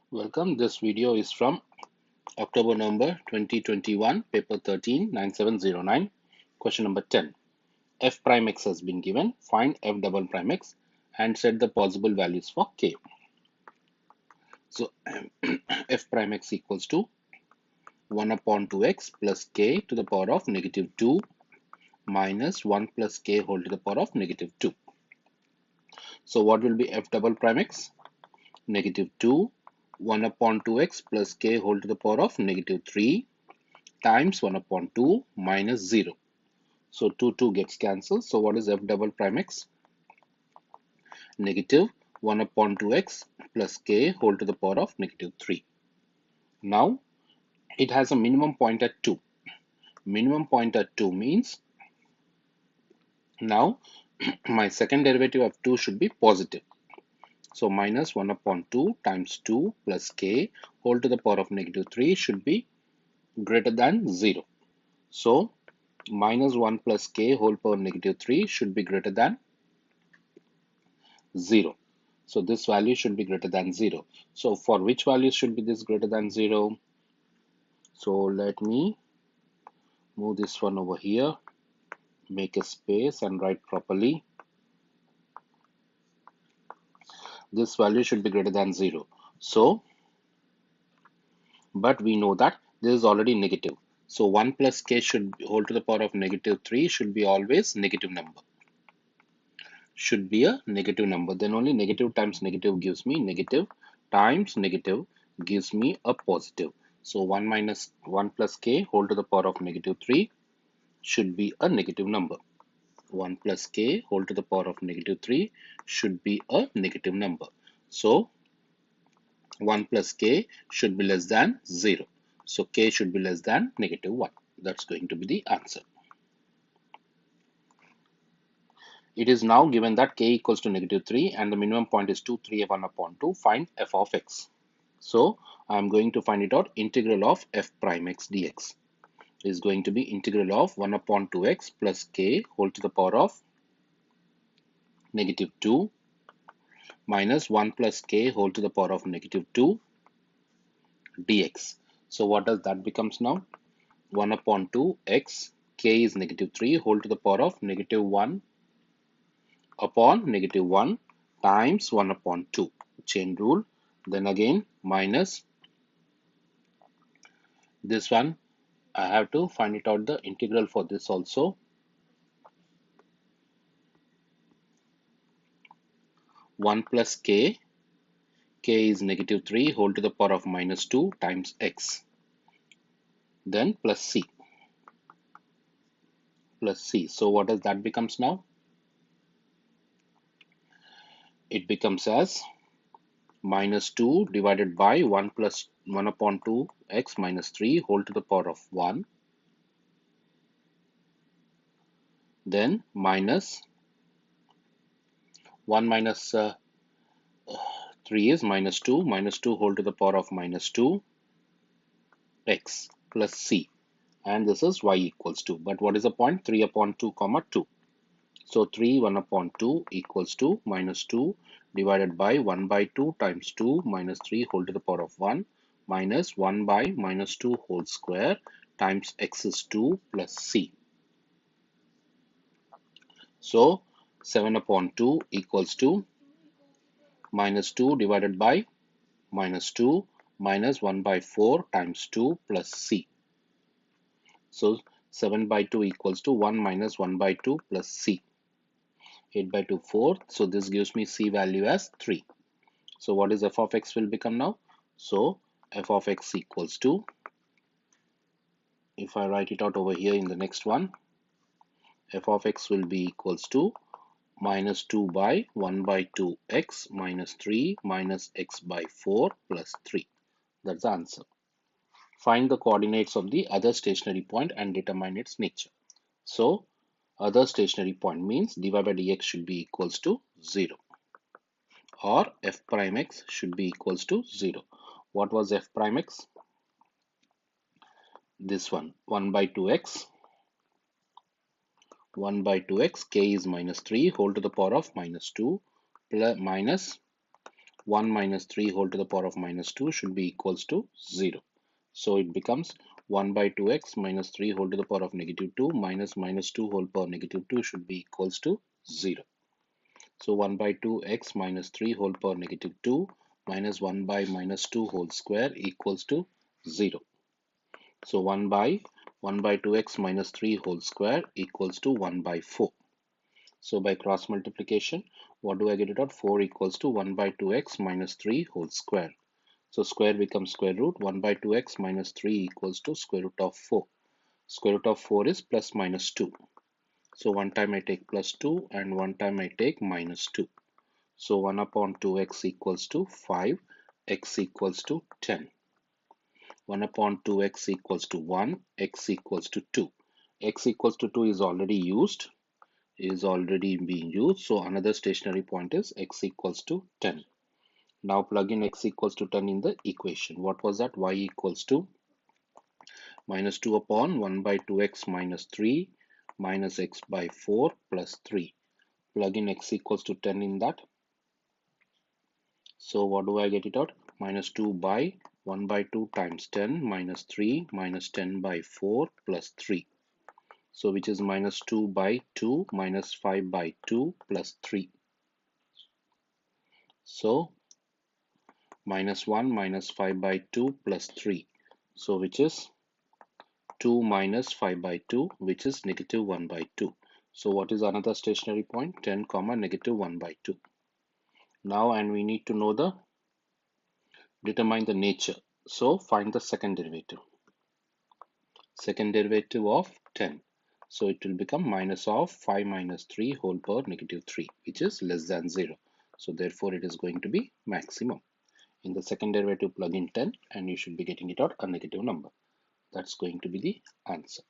Welcome. This video is from October-November 2021, paper 13, 9709, question number 10. F prime x has been given. Find f double prime x and set the possible values for k. So f prime x equals to 1 upon 2x plus k to the power of negative 2 minus 1 plus k whole to the power of negative 2. So what will be f double prime x? Negative 2, 1 upon 2x plus k whole to the power of negative 3 times 1 upon 2 minus 0. So 2 gets cancelled. So what is f double prime x? Negative 1 upon 2x plus k whole to the power of negative 3. Now it has a minimum point at 2. Minimum point at 2 means now my second derivative of 2 should be positive. So minus 1 upon 2 times 2 plus k whole to the power of negative 3 should be greater than 0. So minus 1 plus k whole power negative 3 should be greater than 0. So this value should be greater than 0. So for which value should be this greater than 0? So let me move this one over here, make a space and write properly. This value should be greater than 0. So, but we know that this is already negative. So 1 plus k should whole to the power of negative 3 should be always negative number. Should be a negative number. Then only negative times negative gives me negative times negative gives me a positive. So 1 plus k whole to the power of negative 3 should be a negative number. 1 plus k whole to the power of negative 3 should be a negative number. So 1 plus k should be less than 0. So k should be less than negative 1. That's going to be the answer. It is now given that k equals to negative 3 and the minimum point is 2, 3, 1 upon 2. Find f of x. So I am going to find it out. Integral of f prime x dx is going to be integral of 1 upon 2x plus k whole to the power of negative 2 minus 1 plus k whole to the power of negative 2 dx. So what does that becomes now? 1 upon 2x, k is negative 3 whole to the power of negative 1 upon negative 1 times 1 upon 2. Chain rule. Then again minus this one. I have to find it out the integral for this also. 1 plus k, k is negative 3 whole to the power of minus 2 times x. Then plus c. Plus c. So what does that becomes now? It becomes as minus 2 divided by 1 plus 1 upon 2 x minus 3 whole to the power of 1. Then minus 1 minus 3 is minus 2 whole to the power of minus 2 x plus c. And this is y equals 2. But what is the point? 3 upon 2 comma 2. So 3 1 upon 2 equals to minus 2 divided by 1 by 2 times 2 minus 3 whole to the power of 1 minus 1 by minus 2 whole square times x is 2 plus c. So 7 upon 2 equals to minus 2 divided by minus 2 minus 1 by 4 times 2 plus c. So 7 by 2 equals to 1 minus 1 by 2 plus c. 8 by 2 4. So this gives me c value as 3. So what is f of x will become now? So f of x equals to, if I write it out over here in the next one, f of x will be equals to minus 2 by 1 by 2 x minus 3 minus x by 4 plus 3. That's the answer. Find the coordinates of the other stationary point and determine its nature. So other stationary point means dy by dx should be equals to 0, or f prime x should be equals to 0. What was f prime x? This one, 1 by 2x, 1 by 2x, k is minus 3 whole to the power of minus 2 plus minus 1 minus 3 whole to the power of minus 2 should be equals to 0. So it becomes 1 by 2x minus 3 whole to the power of negative 2 minus minus 2 whole power negative 2 should be equals to 0. So 1 by 2x minus 3 whole power negative 2 minus 1 by minus 2 whole square equals to 0. So 1 by 2x minus 3 whole square equals to 1 by 4. So by cross multiplication, what do I get it out? 4 equals to 1 by 2x minus 3 whole square. So square becomes square root. 1 by 2x minus 3 equals to square root of 4. Square root of 4 is plus minus 2. So one time I take plus 2 and one time I take minus 2. So 1 upon 2x equals to 5, x equals to 10. 1 upon 2x equals to 1, x equals to 2. X equals to 2 is already being used. So another stationary point is x equals to 10. Now plug in x equals to 10 in the equation. What was that? Y equals to minus 2 upon 1 by 2x minus 3 minus x by 4 plus 3. Plug in x equals to 10 in that. So what do I get it out? Minus 2 by 1 by 2 times 10 minus 3 minus 10 by 4 plus 3. So which is minus 2 by 2 minus 5 by 2 plus 3. So minus 1 minus 5 by 2 plus 3. So which is 2 minus 5 by 2, which is negative 1 by 2. So what is another stationary point? 10 comma negative 1 by 2. Now, and we need to know determine the nature. So find the second derivative. Second derivative of 10. So it will become minus of 5 minus 3 whole power negative 3, which is less than 0. So therefore it is going to be maximum. In the second derivative, plug in 10 and you should be getting it out a negative number. That's going to be the answer.